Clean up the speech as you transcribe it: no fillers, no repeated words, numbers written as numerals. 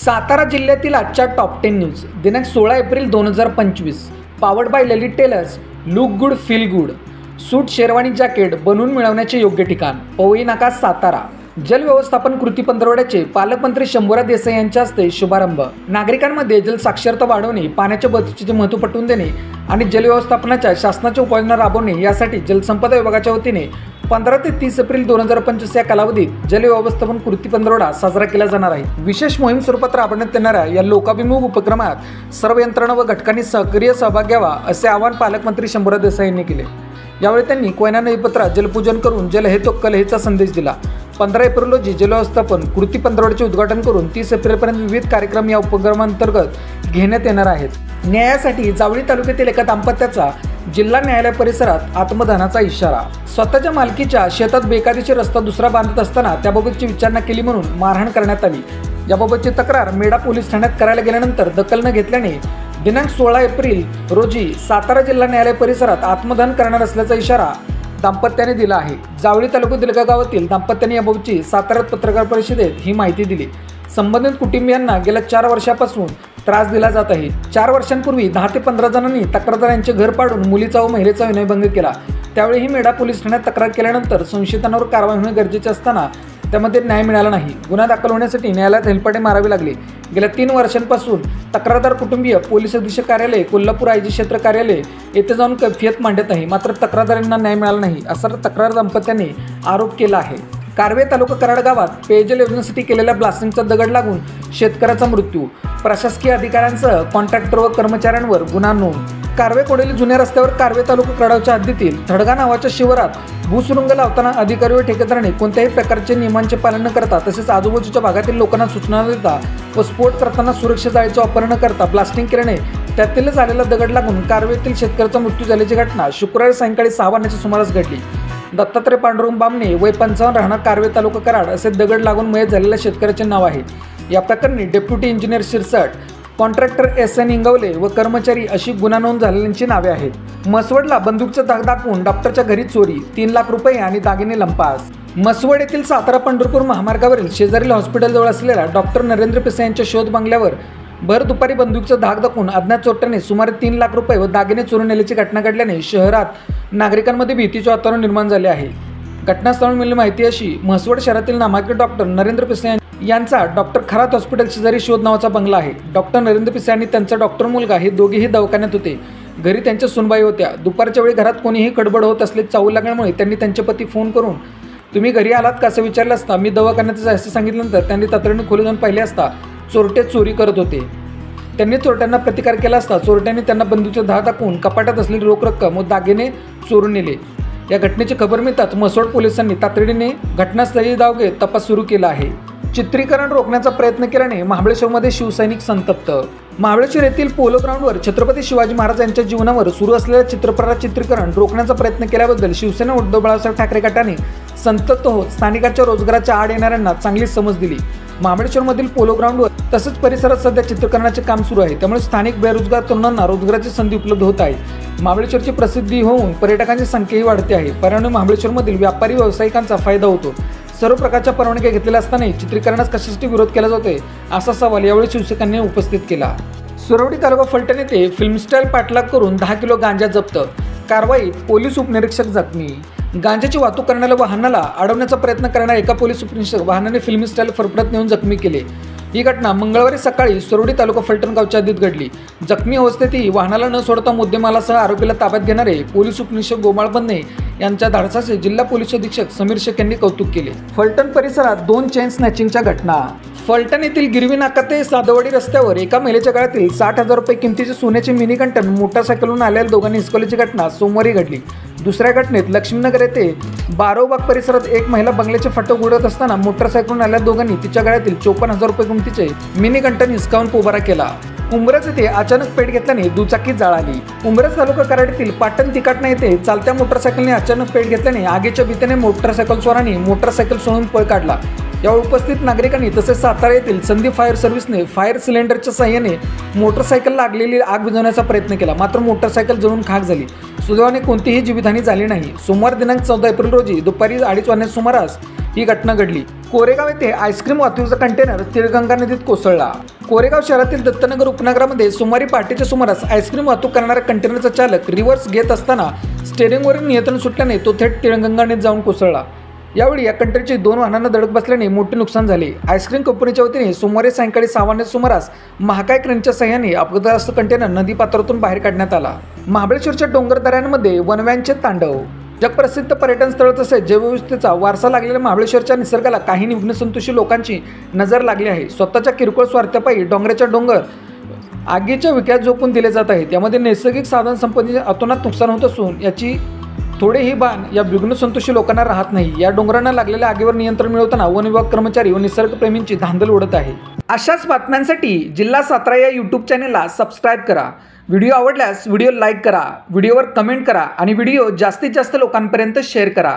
सातारा जिल्ह्यातील आजच्या top 10 news दिनांक 16 April 2025. Powered by Lalit tailors. Look good feel good. Suit sherwani jacket बनवून मिळवण्याचे योग्य ठिकाण पवई नाका सातारा. जल व्यवस्थापन कृती पंधरवड्याचे पालकमंत्री शंभूराज देसाई यांच्या हस्ते शुभारंभ. नागरिकांमध्ये जल साक्षरता वाढवणे, पाण्याच्या बचतीचे महत्त्व पटवून देणे आणि जल व्यवस्थापनाच्या शासनाच्या उपाययोजना राबवणे यासाठी जलसंपदा विभागाच्या वतीने 15 ते 30 एप्रिल 2025 या कालावधीत जल व्यवस्थापन कृती पंधरवडा साजरा केला जाणार आहे. विशेष मोहीम स्वरूपात राबवण्यात येणाऱ्या या लोकाभिमुख उपक्रमात सर्व यंत्रणा व घटकांनी सक्रिय सहभाग घ्यावा असे आवाहन पालकमंत्री शंभूराज देसाई यांनी केले. यावेळी त्यांनी कोयना नदीपात्रात जलपूजन करून जल हे तो कल हेचा संदेश दिला. 15 एप्रिल रोजी जल व्यवस्थापन कृती पंधरवड्याचे उद्घाटन करून 30 एप्रिलपर्यंत विविध कार्यक्रम या उपक्रमांतर्गत घेण्यात येणार आहेत. न्यायासाठी जावळी तालुक्यातील एका दाम्पत्याचा जिल्हा न्यायालय परिसरात आत्मदहनाचा इशारा. स्वतःच्या मालकीच्या शेतात बेकायदेशीर रस्ता दुसरा बांधत असताना त्याबाबतची विचारणा केली म्हणून मारहाण करण्यात आली. याबाबतची तक्रार मेढा पोलीस ठाण्यात करायला गेल्यानंतर दखल न घेतल्याने दिनांक 16 एप्रिल रोजी सातारा जिल्हा न्यायालय परिसरात आत्मदहन करणार असल्याचा इशारा दाम्पत्याने दिला आहे. जावळी तालुक्यातील एका गावातील दाम्पत्याने याबाबतची साताऱ्यात पत्रकार परिषदेत ही माहिती दिली. संबंधित कुटुंबियांना गेल्या 4 वर्षापासून त्रास दिला जात आहे. 4 वर्षांपूर्वी 10 ते 15 जणांनी तक्रारदारांचे घर पाडून मुलीचा व महिलेचा विनयभंग केला. त्यावेळीही मेढा पोलीस ठाण्यात तक्रार केल्यानंतर संशयितांवर कारवाई होणे गरजेचे असताना त्यामध्ये न्याय मिळाला नाही. गुन्हा दाखल होण्यासाठी न्यायालयात हेलपाटे मारावे लागले. गेल्या 3 वर्षांपासून तक्रारदार कुटुंबीय पोलीस अधीक्षक कार्यालय, कोल्हापूर आयजी क्षेत्र कार्यालय येथे जाऊन कैफियत मांडत आहे. मात्र तक्रारदारांना न्याय मिळाला नाही असा तक्रार दाम्पत्याने आरोप केला आहे. कारवे तालुका कराड गावात पेयजल योजनेसाठी केलेल्या ब्लास्टिंगचा दगड लागून शेतकऱ्याचा मृत्यू. प्रशासकीय अधिकाऱ्यांसह कॉन्ट्रॅक्टर व कर्मचाऱ्यांवर गुन्हा नोंद. कारवे कोडेली जुन्या रस्त्यावर कारवे तालुका कराडच्या हद्दीतील थडगा नावाच्या शिवारात भूसुरुंग लावताना अधिकारी व ठेकेदारांनी कोणत्याही प्रकारचे नियमांचे पालन न करता तसेच आजूबाजूच्या भागातील लोकांना सूचना न देता व स्फोट करताना सुरक्षा जाळीचा वापर न करता ब्लास्टिंग केल्याने त्यातील झालेला दगड लागून कारवेतील शेतकऱ्याचा मृत्यू झाल्याची घटना शुक्रवारी सायंकाळी 6 वाजण्याच्या सुमारास घडली. दत्तात्रय पांडुरंग बामणे वय 55 राहणार कारवे तालुका कराड असे दगड लागून मयत झालेल्या शेतकऱ्याचे नाव आहे. या प्रकरणी deputy engineer Shirsat, contractor SN Ingawale व कर्मचारी अशी गुन्हा नोंद झालेल्यांची नावे आहेत. मसवडला बंदूकचा धाक दाखवून डॉक्टरच्या घरी चोरी, 3 लाख रुपये आणि दागिने लंपास. मसवड येथील सातारा पंढरपूर महामार्गावरील शेजारील हॉस्पिटलजवळ असलेल्या डॉक्टर नरेंद्र पिसे यांच्या शोध बंगल्यावर भर दुपारी बंदूकचा धाक दाखवून अज्ञात चोरट्याने सुमारे 3 लाख रुपये व दागिने चोरून नेल्याची घटना घडल्याने शहरात नागरिकांमध्ये भीतीचे वातावरण निर्माण झाले आहे. घटनास्थळावरून मिळालेली माहिती अशी: म्हसवड शहरातील नामांकित डॉक्टर नरेंद्र पिसे यांचा डॉक्टर खरात हॉस्पिटल शेजारी शोध नावाचा बंगला आहे. डॉक्टर नरेंद्र पिसे आणि त्यांचा डॉक्टर मुलगा हे दोघेही दवाखान्यात होते. घरी त्यांच्या सुनबाई होत्या. दुपारच्या वेळी घरात कोणीही गडबड होत असल्याचे चावू लागल्यामुळे त्यांनी त्यांचे पती फोन करून तुम्ही घरी आलात का असं विचारलं असता मी दवाखान्यात असे सांगितल्यानंतर त्यांनी तातडीने खोली जाऊन पाहिले असता चोरटे चोरी करत होते. त्यांनी चोरट्यांना प्रतिकार केला असता चोरट्यांनी त्यांना बंदूकचा धाक दाखवून कपाटात असलेली रोख रक्कम व दागिने चोरून नेले. या घटनेची खबर मिळताच म्हसवड पोलिसांनी तातडीने घटनास्थळी धाव घेत तपास सुरू केला आहे. चित्रीकरण रोखण्याचा प्रयत्न केल्याने महाबळेश्वरमध्ये शिवसैनिक संतप्त. महाबळेश्वर येथील पोलो ग्राउंडवर छत्रपती शिवाजी महाराज यांच्या जीवनावर सुरू असलेल्या चित्रपटाचे चित्रीकरण रोखण्याचा प्रयत्न केल्याबद्दल शिवसेना उद्धव बाळासाहेब ठाकरे गटाने संतप्त होत स्थानिकांच्या रोजगाराच्या आड येणाऱ्यांना चांगली समज दिली. महाबळेश्वरमधील पोलो ग्राउंडवर तसेच परिसरात सध्या चित्रीकरणाचे काम सुरू आहे. त्यामुळे स्थानिक बेरोजगार तरुणांना रोजगाराची संधी उपलब्ध होत आहे. महाबळेश्वरची प्रसिद्धी होऊन पर्यटकांची संख्याही वाढते आहे. परिणामी महाबळेश्वरमधील व्यापारी व्यावसायिकांचा फायदा होतो. सर्व प्रकारच्या परवानग्या घेतलेल्या असतानाही चित्रीकरणास कशासाठी विरोध केला जातोय असा सवाल यावेळी शिवसैनिकांनी उपस्थित केला. सुरवडी तालुका फलटण येथे फिल्मस्टाईल पाठलाग करून 10 किलो गांजा जप्त. कारवाईत पोलीस उपनिरीक्षक जखमी. गांजाची वाहतूक करणाऱ्या वाहनाला अडवण्याचा प्रयत्न करणाऱ्या एका पोलीस उपनिरीक्षक वाहनाने फिल्मस्टाईल फरफडत नेऊन जखमी केले. ही घटना मंगळवारी सकाळी सुरवडी तालुका फलटण गावच्या हद्दीत घडली. जखमी अवस्थेतही वाहनाला न सोडता मुद्देमालासह आरोपीला ताब्यात घेणारे पोलीस उपनिरीक्षक गोमाळ बन्ने यांच्या धाडसाचे जिल्हा पोलीस अधीक्षक समीर शेख यांनी कौतुक केले. फलटण परिसरात 2 चेन स्नॅचिंगच्या घटना. फलटण येथील गिरवी नाका ते सादवाडी रस्त्यावर एका महिलेच्या गळ्यातील 60,000 रुपये किमतीचे सोन्याचे मिनी कंटन मोटारसायकलवरून आलेल्या दोघांनी हिसकवल्याची घटना सोमवारी घडली. दुसऱ्या घटनेत लक्ष्मीनगर येथे बारोबाग परिसरात एक महिला बंगल्याचे फाटक उडत असताना मोटारसायकलवरून आलेल्या दोघांनी तिच्या गळ्यातील 54,000 रुपये किमतीचे मिनी कंटन हिसकावून पोबारा केला. उंबरज येथे अचानक पेट घेतल्याने दुचाकी जाळाली. उंबरज तालुका कराड येथील पाटण तिकाटणा येथे चालत्या मोटारसायकलने अचानक पेट घेतल्याने आगीच्या भीतीने मोटारसायकलस्वारांनी मोटारसायकल सोडून पळ काढला. यावेळी उपस्थित नागरिकांनी तसेच सातारा येथील संदीप फायर सर्व्हिसने फायर सिलेंडरच्या साहाय्याने मोटारसायकल लागलेली आग विझवण्याचा प्रयत्न केला. मात्र मोटारसायकल जळून खाक झाली. सुदैवाने कोणतीही जीवितहानी झाली नाही. सोमवार दिनांक 14 एप्रिल रोजी दुपारी 2:30 वाजण्याच्या सुमारास ही घटना घडली। कोरेगाव येथे आईस्क्रीम वाहतुकीचा कंटेनर तिळगंगा नदीत कोसळला। कोरेगाव शहरातील दत्तनगर उपनगरामध्ये सोमवारी पहाटेच्या सुमारास आईस्क्रीम वाहतूक करणारा कंटेनरचा चालक रिव्हर्स घेत असताना स्टेअरिंगवरील नियंत्रण सुटल्याने तो थेट तिळगंगा नदीत जाऊन कोसळला। यावेळी या कंटेनरची 2 वाहनांना धडक बसल्याने मोठे नुकसान झाले। आईस्क्रीम कंपनीच्या वतीने सोमवारी सायंकाळी 6 वाजण्याच्या सुमारास महाकाय क्रेनच्या सहाय्याने अपघातग्रस्त कंटेनर नदी पात्रातून बाहेर काढण्यात आला। महाबळेश्वरच्या डोंगर दऱ्यांमध्ये वनव्यांचे तांडव। जगप्रसिद्ध पर्यटन स्थळ तसेच जैवविविधतेचा वारसा लागलेल्या महाबळेश्वरच्या निसर्गाला काही निम्नसंतोषी लोकांची नजर लागली आहे। स्वतःच्या किरकोळ स्वार्थापायी डोंगर आगीच्या विक्यात झोकून दिले जात आहेत। यामध्ये नैसर्गिक साधन संपत्तीचे अतोनात नुकसान होत असून याची थोडेही भान या बिघ्नसंतोषी लोकांना राहत नाही। या डोंगरांना लागलेल्या आगीवर नियंत्रण मिळवताना वन विभाग कर्मचारी व निसर्गप्रेमींची धांदल उडत आहे। अशाच बातम्यांसाठी जिल्हा सातारा या यूट्यूब चॅनेलला सबस्क्राईब करा। व्हिडिओ आवडल्यास व्हिडिओ लाईक करा, व्हिडिओवर कमेंट करा आणि व्हिडिओ जास्तीत जास्त लोकांपर्यंत शेअर करा।